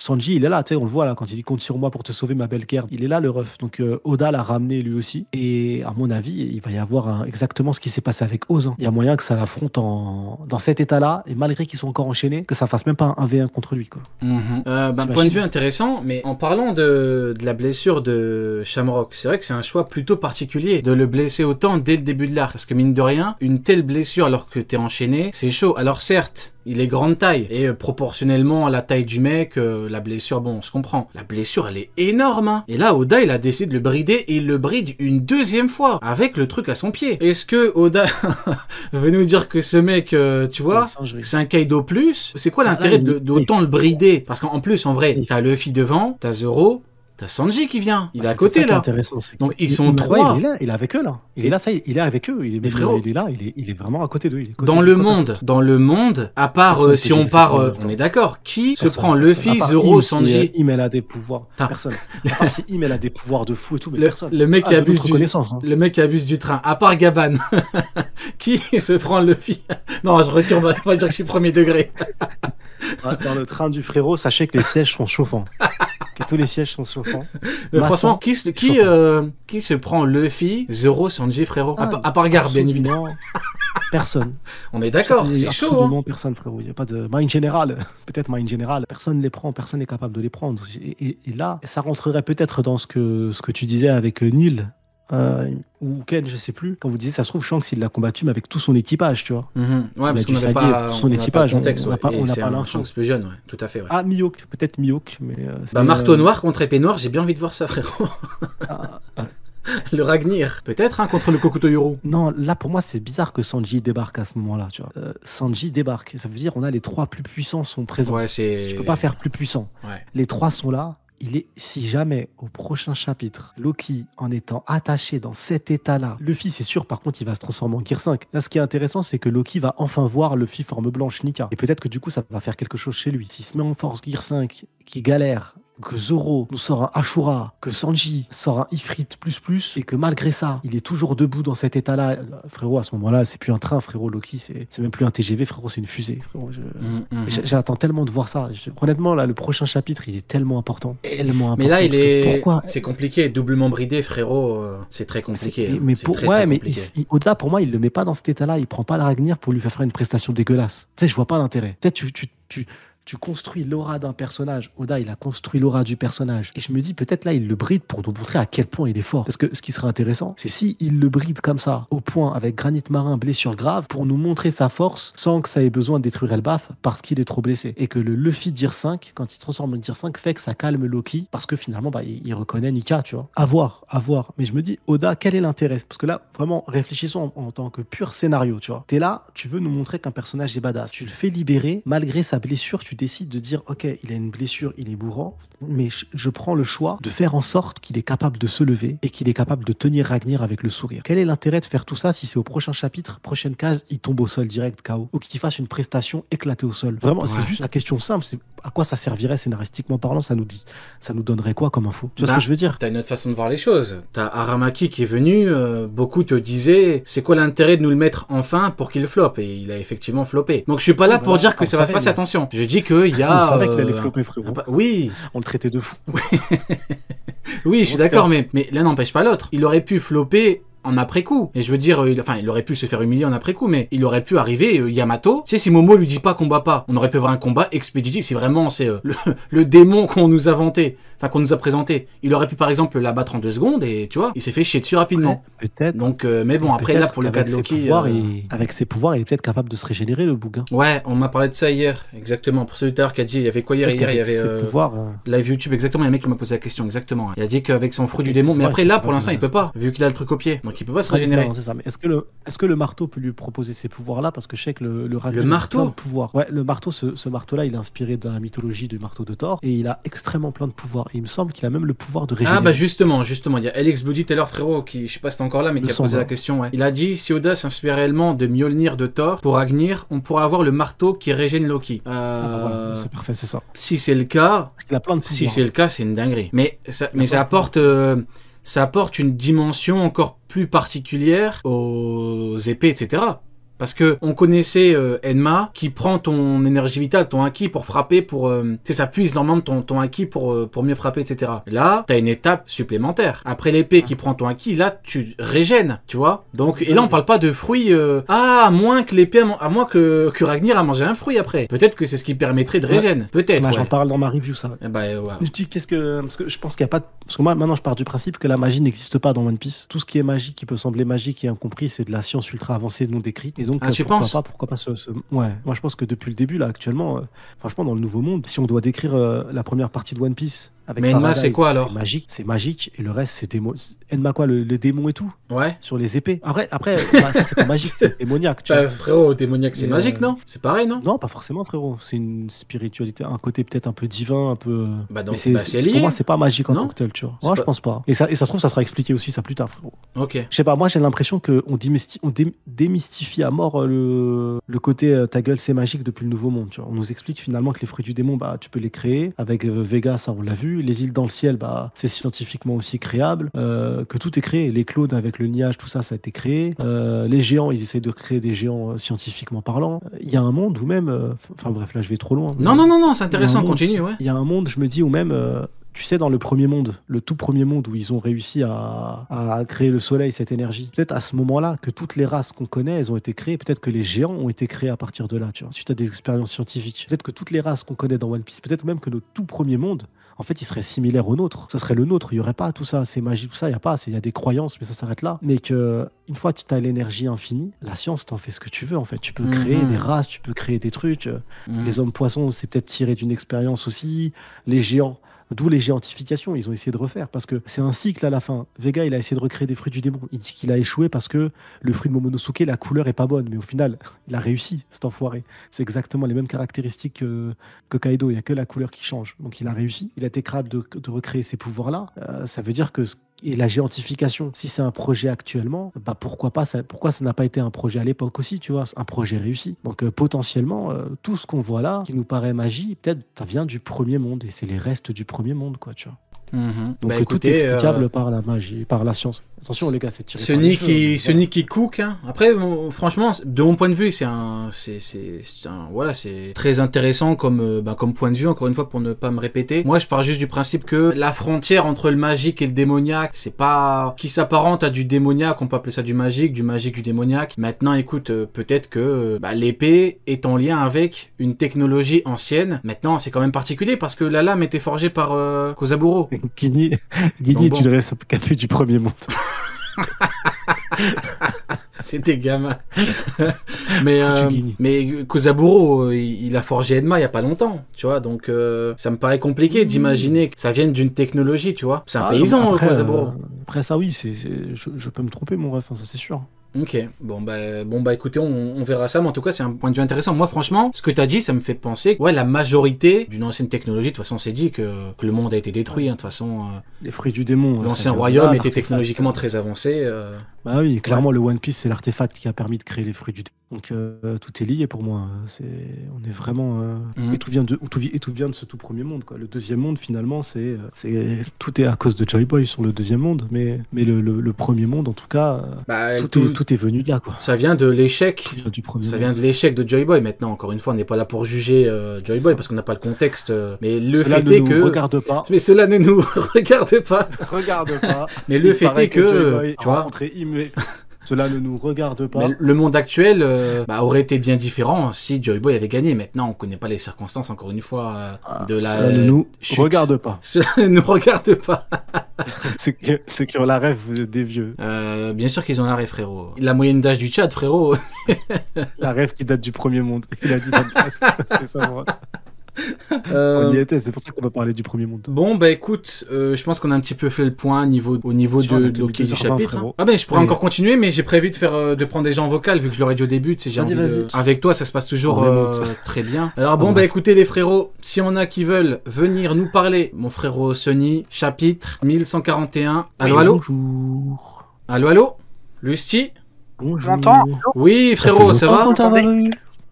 Sanji, il est là, tu sais, on le voit là, quand il dit compte sur moi pour te sauver, ma belle Gerd. Il est là, le ref. Donc, Oda l'a ramené lui aussi. Et à mon avis, il va y avoir exactement ce qui s'est passé avec Oz, hein. Il y a moyen que ça l'affronte dans cet état-là, et malgré qu'ils sont encore enchaînés, que ça fasse même pas un 1v1 contre lui, quoi. Point de vue intéressant, mais en parlant de la blessure de Shamrock, c'est vrai que c'est un choix plutôt particulier de le blesser autant dès le début de l'arc. Parce que mine de rien, une telle blessure alors que t'es enchaîné, c'est chaud. Alors certes, il est grande taille, et proportionnellement à la taille du mec, la blessure, bon, on se comprend. La blessure, elle est énorme, hein. Et là, Oda, il a décidé de le brider, et il le bride une deuxième fois, avec le truc à son pied. Est-ce que Oda veut nous dire que ce mec, tu vois, c'est un Kaido plus? C'est quoi l'intérêt d'autant le brider? Parce qu'en plus, en vrai, t'as Luffy devant, t'as Zoro, t'as Sanji qui vient, il est à côté là. Donc ils sont trois. Il est là, il est avec eux là. Il est là, ça y est, il est avec eux. Il est là, il est vraiment à côté d'eux. Dans le monde, à part si on part, on est d'accord. Qui se prend Luffy, Zoro, Sanji? Im a des pouvoirs. Personne. À part si Im a des pouvoirs de fou et tout, mais personne. Le mec qui abuse le mec qui abuse du train. À part Gaban, qui se prend Luffy? Non, je retire. On va pas dire que je suis premier degré. Dans le train du frérot, sachez que les sièges sont chauffants. Que tous les sièges sont chauffants. Franchement, qui se prend Luffy, Zoro, Sanji, frérot? À part Garp, bien évidemment. Personne. On est d'accord, c'est chaud. Absolument personne, frérot. Il n'y a pas de Mind General. Peut-être Mind General. Personne ne les prend, personne n'est capable de les prendre. Et là, ça rentrerait peut-être dans ce que tu disais avec Neil. Ou Ken, je sais plus. Quand vous disiez, ça se trouve, Shanks, il l'a combattu, mais avec tout son équipage, tu vois. Ouais, parce qu'on n'avait pas son équipage. Pas le contexte, on n'a pas l'info. Shanks plus jeune, ouais, tout à fait. Ouais. Ah, Mihawk, peut-être Mihawk, mais. Marteau noir contre épée noire, j'ai bien envie de voir ça, frérot. Le Ragnir, peut-être, hein, contre le Kokuto Yuru. Non, là, pour moi, c'est bizarre que Sanji débarque à ce moment-là, tu vois. Sanji débarque, ça veut dire on a les trois plus puissants sont présents. Ouais, je peux pas faire plus puissant. Ouais. Les trois sont là. Si jamais au prochain chapitre, Loki, en étant attaché dans cet état-là, Luffy, c'est sûr, par contre, il va se transformer en Gear 5. Là, ce qui est intéressant, c'est que Loki va enfin voir Luffy forme blanche Nika. Et peut-être que du coup, ça va faire quelque chose chez lui. S'il se met en force Gear 5, qui galère, que Zoro nous sort un Ashura, que Sanji sort un Ifrit plus, et que malgré ça, il est toujours debout dans cet état-là. Frérot, à ce moment-là, c'est plus un train, frérot. Loki, c'est même plus un TGV, frérot, c'est une fusée. J'attends tellement de voir ça. Honnêtement, là, le prochain chapitre, il est tellement important. Mais là, c'est compliqué. Doublement bridé, frérot, c'est très compliqué. Mais au-delà, pour moi, il le met pas dans cet état-là. Il prend pas la Ragnir pour lui faire une prestation dégueulasse. Tu sais, je vois pas l'intérêt. Peut-être tu construis l'aura d'un personnage. Oda, il a construit l'aura du personnage. Et je me dis, peut-être là, il le bride pour nous montrer à quel point il est fort. Parce que ce qui serait intéressant, c'est si il le bride comme ça, au point, avec granit marin, blessure grave, pour nous montrer sa force, sans que ça ait besoin de détruire Elbaf, parce qu'il est trop blessé. Et que le Luffy Gear 5, quand il se transforme en Gear 5, fait que ça calme Loki, parce que finalement, il reconnaît Nika, tu vois. À voir. Mais je me dis, Oda, quel est l'intérêt? Parce que là, vraiment, réfléchissons en tant que pur scénario, tu vois. T'es là, tu veux nous montrer qu'un personnage est badass. Tu le fais libérer, malgré sa blessure, tu décide de dire, ok, il a une blessure, il est mourant, mais je prends le choix de faire en sorte qu'il est capable de se lever et qu'il est capable de tenir Ragnir avec le sourire. Quel est l'intérêt de faire tout ça si c'est au prochain chapitre, prochaine case, il tombe au sol direct, KO, ou qu'il fasse une prestation éclatée au sol? Vraiment, c'est juste la question simple, c'est à quoi ça servirait scénaristiquement parlant? Ça nous donnerait quoi comme info? Tu vois ce que je veux dire? T'as une autre façon de voir les choses. T'as Aramaki qui est venu, beaucoup te disaient, c'est quoi l'intérêt de nous le mettre enfin pour qu'il floppe? Et il a effectivement floppé. Donc je suis pas là pour dire que ça va se passer, attention. Je dis qu'il y a... On savait qu'il allait flopper, frérot. Oui. On le traitait de fou. Oui, je suis d'accord, mais l'un n'empêche pas l'autre. Il aurait pu flopper en après-coup. Et je veux dire, il aurait pu se faire humilier en après-coup, mais il aurait pu arriver, Yamato. Tu sais, si Momo lui dit pas combat pas, on aurait pu avoir un combat expéditif. Si vraiment c'est le démon qu'on nous a vanté, enfin qu'on nous a présenté, il aurait pu par exemple l'abattre en 2 secondes et tu vois, il s'est fait chier dessus rapidement. Ouais, peut-être. Donc, mais bon, après là, pour le cas de Loki... Avec ses pouvoirs, il est peut-être capable de se régénérer, le bouquin. Ouais, on m'a parlé de ça hier, exactement. Pour celui tout à l'heure qui a dit, il y avait quoi hier? Hier, il y avait live YouTube, exactement. Il y a un mec qui m'a posé la question, exactement. Il a dit qu'avec son fruit du démon, mais après là, pour l'instant, il peut pas, vu qu'il a le truc au pied. Donc il peut pas se régénérer. C'est ça. Mais est-ce que le marteau peut lui proposer ces pouvoirs-là? Parce que je sais que le Ragnir... Le marteau? Plein de pouvoirs. Ouais, le marteau, ce marteau-là, il est inspiré de la mythologie du marteau de Thor. Et il a extrêmement plein de pouvoirs. Et il me semble qu'il a même le pouvoir de régénérer. Ah bah justement. Il y a Alex Bloody Taylor, frérot, qui, je sais pas si t'es encore là, mais qui a posé la question. Ouais. Il a dit, si Oda s'inspire réellement de Mjolnir de Thor, pour Ragnir, on pourra avoir le marteau qui régène Loki. Voilà, c'est parfait, c'est ça. Si c'est le cas... Parce qu'il a plein de pouvoirs. Si c'est le cas, c'est une dinguerie. Mais ça apporte... ça apporte une dimension encore plus particulière aux épées, etc. Parce que on connaissait Enma qui prend ton énergie vitale, ton haki pour frapper, ça puise normalement ton haki pour mieux frapper, etc. Là, t'as une étape supplémentaire. Après l'épée qui prend ton haki, là, tu régènes, tu vois. Donc, et là, on parle pas de fruits, à moins que l'épée, à moins que Ragnir a mangé un fruit après. Peut-être que c'est ce qui permettrait de régène. Peut-être. Bah, j'en parle dans ma review, ça. Ouais. Je dis, parce que je pense qu'il n'y a pas. Parce que moi, maintenant, je pars du principe que la magie n'existe pas dans One Piece. Tout ce qui est magique, qui peut sembler magique et incompris, c'est de la science ultra avancée non décrite. Et donc, pourquoi pas Ouais, moi, je pense que depuis le début, là, actuellement, franchement, dans le Nouveau Monde, si on doit décrire la première partie de One Piece. Mais Enma, c'est quoi alors? C'est magique, et le reste, c'est démon. Enma, quoi, les démons et tout? Ouais. Sur les épées. Après ça, c'est pas magique, c'est démoniaque. Bah, frérot, démoniaque, c'est magique, non? C'est pareil, non? Non, pas forcément, frérot. C'est une spiritualité, un côté peut-être un peu divin, un peu. Bah, donc, c'est lié. Pour moi, c'est pas magique en tant que tel, tu vois. Moi, je pense pas. Et ça se trouve, ça sera expliqué aussi, ça plus tard, frérot. Ok. Je sais pas, moi, j'ai l'impression qu'on démystifie à mort le côté ta gueule, c'est magique depuis le Nouveau Monde, tu vois. On nous explique finalement que les fruits du démon, bah, tu peux les créer. Avec Vega, ça, on l'a vu. Les îles dans le ciel, bah, c'est scientifiquement aussi créable, que tout est créé. Les clones avec le niage, tout ça, ça a été créé. Les géants, ils essayent de créer des géants scientifiquement parlant. Il y a un monde où même, enfin bref, là je vais trop loin. Non, c'est intéressant, continue, ouais. Il y a un monde, je me dis, où même, tu sais, dans le premier monde, le tout premier monde où ils ont réussi à créer le soleil, cette énergie, peut-être à ce moment-là que toutes les races qu'on connaît, elles ont été créées, peut-être que les géants ont été créés à partir de là, tu vois, suite à des expériences scientifiques. Peut-être que toutes les races qu'on connaît dans One Piece, peut-être même que le tout premier monde, en fait, il serait similaire au nôtre. Ce serait le nôtre. Il n'y aurait pas tout ça, c'est magie, tout ça. Il y a des croyances, mais ça s'arrête là. Mais que une fois que tu as l'énergie infinie, la science t'en fait ce que tu veux, en fait. Tu peux créer des races, tu peux créer des trucs. Les hommes poissons, c'est peut-être tiré d'une expérience aussi. Les géants. D'où les géantifications, ils ont essayé de refaire, parce que c'est un cycle à la fin. Vega, il a essayé de recréer des fruits du démon. Il dit qu'il a échoué parce que le fruit de Momonosuke, la couleur est pas bonne, mais au final, il a réussi, cet enfoiré. C'est exactement les mêmes caractéristiques que Kaido, il n'y a que la couleur qui change. Donc il a réussi, il a été capable de recréer ces pouvoirs-là. Ça veut dire que et la géantification, si c'est un projet actuellement, bah pourquoi ça n'a pas été un projet à l'époque aussi, tu vois, un projet réussi. Donc potentiellement, tout ce qu'on voit là, qui nous paraît magie, peut-être ça vient du premier monde, et c'est les restes du premier monde, quoi, tu vois. Donc bah, tout est explicable par la magie, par la science. Attention les gars, c'est tiré par les cheveux. Ce nid qui cook, hein. Après, franchement, de mon point de vue, c'est très intéressant comme point de vue, encore une fois, pour ne pas me répéter. Moi, je pars juste du principe que la frontière entre le magique et le démoniaque, c'est pas qui s'apparente à du démoniaque, on peut appeler ça du magique, du démoniaque. Maintenant, écoute, peut-être que l'épée est en lien avec une technologie ancienne. Maintenant, c'est quand même particulier parce que la lame était forgée par Kozaburo. Guigny, tu le restes du premier monde. C'était gamin. mais Kozaburo, il a forgé Enma il y a pas longtemps, tu vois, donc ça me paraît compliqué d'imaginer que ça vienne d'une technologie, tu vois. C'est un paysan, Kozaburo. Après ça, oui, je peux me tromper, mon ref, ça c'est sûr. Ok, bon bah écoutez, on verra ça, mais en tout cas c'est un point de vue intéressant. Moi franchement, ce que t'as dit, ça me fait penser que la majorité d'une ancienne technologie, de toute façon c'est dit que le monde a été détruit, hein, de toute façon. Les fruits du démon. L'ancien royaume était technologiquement très avancé. Bah oui, clairement le One Piece c'est l'artefact qui a permis de créer les fruits du démon. Donc tout est lié pour moi. On est vraiment et tout vient de ce tout premier monde, quoi. Le deuxième monde finalement tout est à cause de Joy Boy sur le deuxième monde, mais le premier monde en tout cas tout est venu de là, quoi. Ça vient de l'échec. Vient de l'échec de Joy Boy. Maintenant, encore une fois, on n'est pas là pour juger Joy Boy parce qu'on n'a pas le contexte. Mais le fait est que regarde pas. Mais cela ne nous regarde pas. Regarde pas. Mais le fait est que tu vois. Cela ne nous regarde pas. Mais le monde actuel aurait été bien différent si Joy Boy avait gagné. Maintenant, on ne connaît pas les circonstances, encore une fois, de la Cela ne nous regarde pas. Cela ne nous regarde pas. Ceux qui ont la rêve, vous êtes des vieux. Bien sûr qu'ils ont la rêve, frérot. La moyenne d'âge du Tchad, frérot. La rêve qui date du premier monde. Il a dit c'est ça, moi. On y était, c'est pour ça qu'on va parler du premier monde. Bon, bah écoute, je pense qu'on a un petit peu fait le point au niveau de l'ok du chapitre. Hein. Ah ben, je pourrais encore continuer, mais j'ai prévu de prendre des gens en vocal, vu que je l'aurais dit au début, tu sais, j'ai envie de... Avec toi, ça se passe toujours très bien. Alors bon, écoutez les frérots, si on a qui veulent venir nous parler, mon frérot Sony, chapitre 1141. Allô. Bonjour. Allô Lusti. Bonjour. J'entends. Oui, frérot, ça va?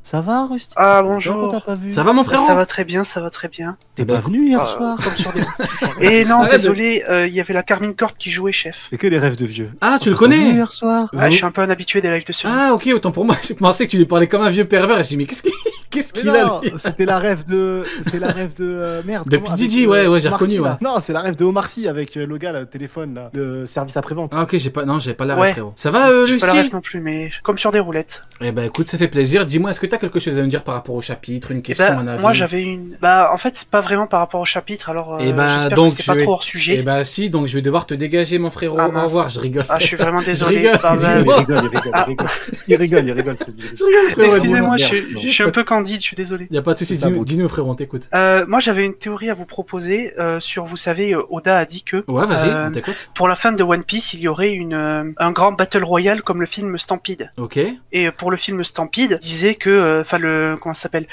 Ça va, Rusty? Ah Longtemps qu'on bonjour. t'a pas vu. Ça va mon frérot? Ça va très bien, ça va très bien. T'es pas venu hier Ah, soir? comme sur des... Et non, Arrête de- désolé, il y avait la Carmine Corp qui jouait chef. C'est que des rêves de vieux. Ah, tu le T'es pas venu connais? hier soir? Ah, je suis un peu un habitué des lives de Sony. Ah, ok, autant pour moi. Je pensais que tu lui parlais comme un vieux pervers. Et je dis, mais qu'est-ce Mais qu'il a non, lui? c'était la rêve de. C'est la rêve de. Merde. De comment, PDG, avec, ouais, j'ai Omar Sy, reconnu, là. ouais. Non, c'est la rêve de Omar Sy avec le gars, là, le téléphone, là, le service après-vente. Ah, ok, j'avais pas la Ouais. rêve, frérot. Ça va, J'ai pas la Lucie? ref non plus, mais comme sur des roulettes. Eh ben, écoute, ça fait plaisir. Dis-moi, est-ce que t'as quelque chose à me dire par rapport au chapitre, une Eh question, ben, un avis? moi j'avais une... Bah en fait c'est pas vraiment par rapport au chapitre, alors Eh ben, j'espère donc, que c'est pas trop hors sujet. Eh ben, si, donc je vais devoir te dégager, mon frérot. Ah, Au mince. revoir, je rigole. Ah je suis vraiment désolé. rigole, Bah, dis-moi. Il bah, rigole, Ah. il rigole, celui-là. Je rigole, frérot. Excusez-moi, merde, je non. suis un peu candide, je suis désolé. Y a pas de soucis, C'est ça, dis-nous, bon. dis-nous, frérot, on t'écoute. Moi j'avais une théorie à vous proposer sur, vous savez, Oda a dit que Ouais, vas-y, Euh, on t'écoute. pour la fin de One Piece, il y aurait un grand battle royale comme le film Stampede. Ok. Et pour le film Stampede, il disait que, enfin comment ça s'appelle,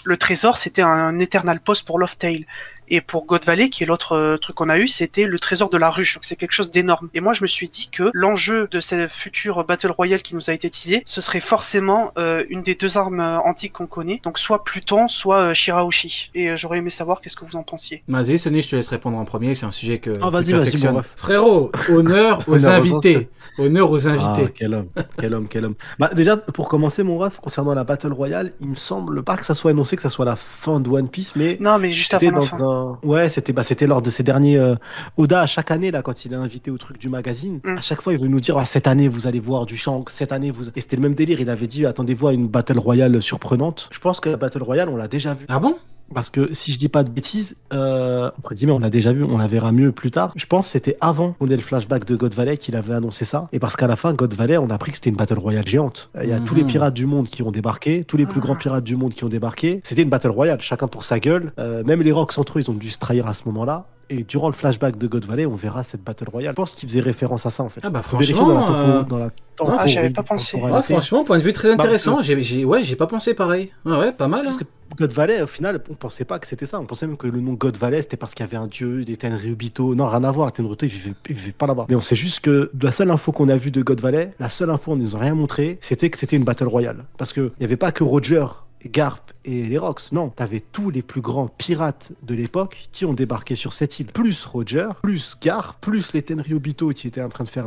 le trésor c'était un Eternal Post pour Love Tale. Et pour God Valley, qui est l'autre truc qu'on a eu, c'était le trésor de la ruche. Donc c'est quelque chose d'énorme. Et moi je me suis dit que l'enjeu de cette future battle royale qui nous a été teasée, ce serait forcément une des deux armes antiques qu'on connaît. Donc soit Pluton, soit Shirahoshi. Et j'aurais aimé savoir qu'est-ce que vous en pensiez. Vas-y, Sonny, je te laisse répondre en premier. C'est un sujet que, Ah, vas-y, que tu vas-y, affectionnes. mon ref. Frérot, honneur aux Honneur aux invités. Honneur aux Ah, invités. quel homme. Bah, déjà, pour commencer, mon ref, concernant la Battle Royale, il me semble pas que ça soit annoncé que ça soit la fin de One Piece, mais Non, mais juste c'était avant la fin. dans un. Ouais, c'était lors de ces derniers. Oda, à chaque année, là, quand il est invité au truc du magazine, Mm. à chaque fois, il veut nous dire ah, cette année, vous allez voir du Shanks, cette année, vous. Et c'était le même délire. Il avait dit attendez-vous à une Battle Royale surprenante. Je pense que la Battle Royale, on l'a déjà vue. Ah bon? Parce que si je dis pas de bêtises, entre guillemets, on l'a déjà vu, on la verra mieux plus tard. Je pense que c'était avant qu'on ait le flashback de God Valley qu'il avait annoncé ça. Et parce qu'à la fin, God Valley, on a appris que c'était une Battle Royale géante. Il y a tous les pirates du monde qui ont débarqué, tous les plus grands pirates du monde qui ont débarqué. C'était une Battle Royale, chacun pour sa gueule. Même les Rocks entre eux, ils ont dû se trahir à ce moment-là. Et durant le flashback de God Valley, on verra cette Battle Royale. Je pense qu'il faisait référence à ça en fait. Ah bah Faut vérifier franchement, dans la Ah, j'avais pas pensé. ouais, franchement, point de vue très Bah, parce intéressant. J'ai pas pensé pareil. Ouais, pas mal. Parce Hein. que God Valley, au final, on pensait pas que c'était ça. On pensait même que le nom God Valley, c'était parce qu'il y avait un dieu, des Tenryubito. Non, rien à voir. Tenryubito, il vivait pas là-bas. Mais on sait juste que la seule info qu'on a vue de God Valley, la seule info, on nous a rien montré, c'était que c'était une Battle Royale. Parce qu'il n'y avait pas que Roger, Garp et les Rocks. Non, t'avais tous les plus grands pirates de l'époque qui ont débarqué sur cette île. Plus Roger, plus Garp, plus les Tenryubito qui étaient en train de faire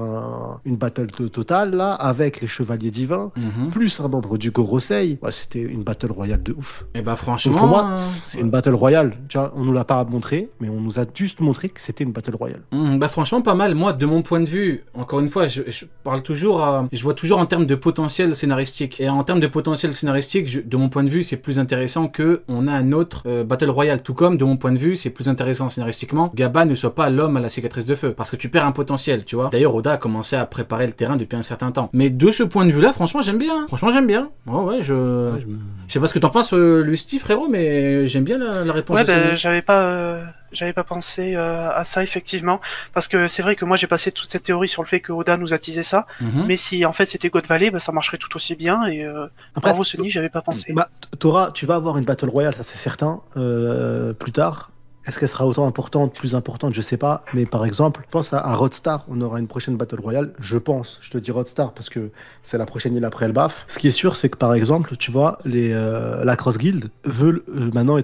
une battle totale, là, avec les Chevaliers Divins, plus un membre du Gorosei. Ouais, c'était une Battle Royale de ouf. Et bah Donc franchement. pour moi, c'est une Battle Royale. Tu vois, on nous l'a pas montré, mais on nous a juste montré que c'était une Battle Royale. Bah franchement pas mal. Moi de mon point de vue, encore une fois, je parle toujours, je vois toujours en termes de potentiel scénaristique. Et en termes de potentiel scénaristique, de mon point de vue, c'est plus intéressant que on a un autre Battle Royale. Tout comme de mon point de vue, c'est plus intéressant scénaristiquement. Gabba ne soit pas l'homme à la cicatrice de feu, parce que tu perds un potentiel, tu vois. D'ailleurs, Oda a commencé à préparer le terrain depuis un certain temps. Mais de ce point de vue-là, franchement, j'aime bien. Franchement, j'aime bien. Ouais, je sais pas ce que t'en penses, Lusty, frérot, mais j'aime bien la réponse. Ouais, de Sonny. j'avais pas pensé à ça effectivement, parce que c'est vrai que moi j'ai passé toute cette théorie sur le fait que Oda nous a teasé ça, mais si en fait c'était God Valley, bah, ça marcherait tout aussi bien. Et Après, bravo Sony, j'avais pas pensé. Bah, tu vas avoir une Battle Royale, ça c'est certain, plus tard. Est-ce qu'elle sera autant importante, plus importante, je sais pas. Mais par exemple, je pense à Rodstar, on aura une prochaine Battle Royale, je pense. Je te dis Rodstar parce que c'est la prochaine île après Elbaf. Ce qui est sûr, c'est que par exemple, tu vois, la Cross Guild veulent maintenant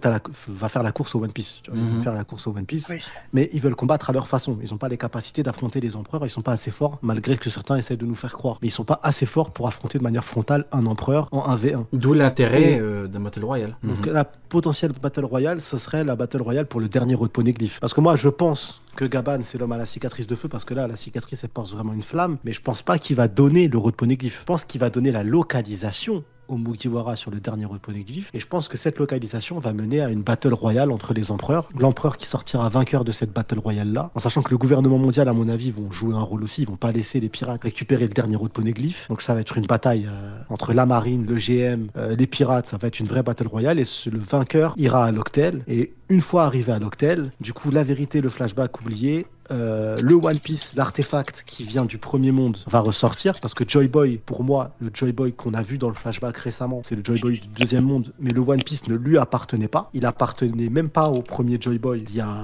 va faire la course au One Piece. Tu vois, ils vont faire la course au One Piece, Oui. mais ils veulent combattre à leur façon. Ils n'ont pas les capacités d'affronter les empereurs, ils sont pas assez forts, malgré que certains essaient de nous faire croire. Mais ils sont pas assez forts pour affronter de manière frontale un empereur en 1v1. D'où l'intérêt d'un Battle Royale. Donc la potentielle Battle Royale, ce serait la Battle Royale pour le dernier road poneglyph. Parce que moi, je pense que Gaban, c'est l'homme à la cicatrice de feu, parce que là, la cicatrice, elle porte vraiment une flamme. Mais je pense pas qu'il va donner le road poneglyph. Je pense qu'il va donner la localisation au Mugiwara sur le dernier road poneglyph. Et je pense que cette localisation va mener à une battle royale entre les empereurs. L'empereur qui sortira vainqueur de cette battle royale-là, en sachant que le gouvernement mondial, à mon avis, vont jouer un rôle aussi. Ils vont pas laisser les pirates récupérer le dernier road poneglyph. Donc ça va être une bataille entre la marine, le GM, les pirates. Ça va être une vraie battle royale. Et le vainqueur ira à l'Octel. Et une fois arrivé à l'Octel, du coup, la vérité, le flashback oublié, le One Piece, l'artefact qui vient du premier monde va ressortir, parce que Joy Boy, pour moi, le Joy Boy qu'on a vu dans le flashback récemment, c'est le Joy Boy du deuxième monde, mais le One Piece ne lui appartenait pas. Il appartenait même pas au premier Joy Boy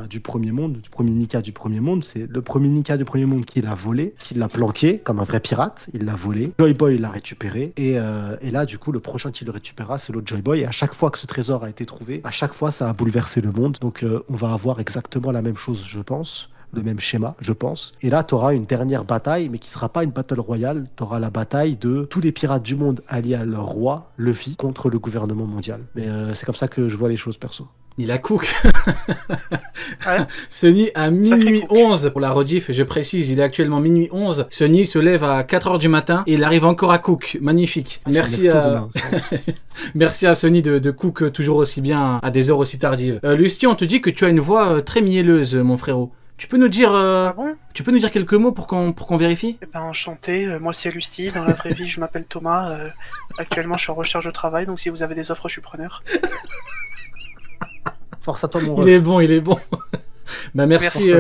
du premier monde, du premier Nika du premier monde. C'est le premier Nika du premier monde qui l'a volé, qui l'a planqué comme un vrai pirate. Il l'a volé. Joy Boy l'a récupéré. Et là, du coup, le prochain qui le récupérera, c'est l'autre Joy Boy. Et à chaque fois que ce trésor a été trouvé, à chaque fois, ça a bouleversé le monde. Donc, on va avoir exactement la même chose, je pense. Le même schéma, je pense. Et là, tu auras une dernière bataille, mais qui sera pas une battle royale. Tu auras la bataille de tous les pirates du monde alliés à leur roi, Luffy, contre le gouvernement mondial. Mais c'est comme ça que je vois les choses, perso. Il a cook. Ouais. Sunny à minuit 11 pour la rediff, je précise, il est actuellement minuit 11. Sunny se lève à 4h du matin et il arrive encore à cook. Magnifique. Merci à... Merci à Sunny de cook toujours aussi bien à des heures aussi tardives. Lusty, on te dit que tu as une voix très mielleuse, mon frérot. Tu peux nous dire, Ah bon? tu peux nous dire quelques mots pour qu'on vérifie? Eh ben, enchanté, moi c'est Lusty, dans la vraie vie je m'appelle Thomas, actuellement je suis en recherche de travail, donc si vous avez des offres je suis preneur. Force à toi, mon ref. Il est bon, il est bon. Bah merci,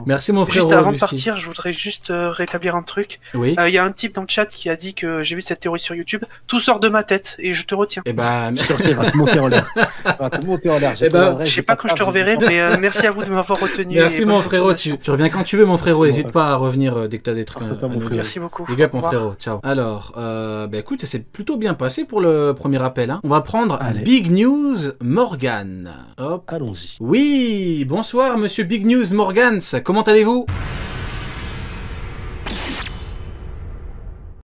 merci mon frérot. Juste avant de Lusty. partir, je voudrais juste rétablir un truc. Oui. Il y a un type dans le chat qui a dit que j'ai vu cette théorie sur YouTube. Tout sort de ma tête et je te retiens. Eh bah, Il va te monter en l'air. Il va te monter en l'air. Eh ben, Je sais pas quand je te reverrai, mais merci à vous de m'avoir retenu. merci et mon bonne frérot, continuation. tu reviens quand tu veux mon frérot, Merci, mon n'hésite pas à revenir dès que t'as des trucs Merci à toi, mon nous frérot. dire. Merci beaucoup. Big up Au mon revoir. frérot, ciao. Alors, bah écoute, c'est plutôt bien passé pour le premier appel. Hein. On va prendre Allez. Big News Morgan. Hop. Allons-y. Oui, bonsoir monsieur Big News Morgans, comment allez-vous?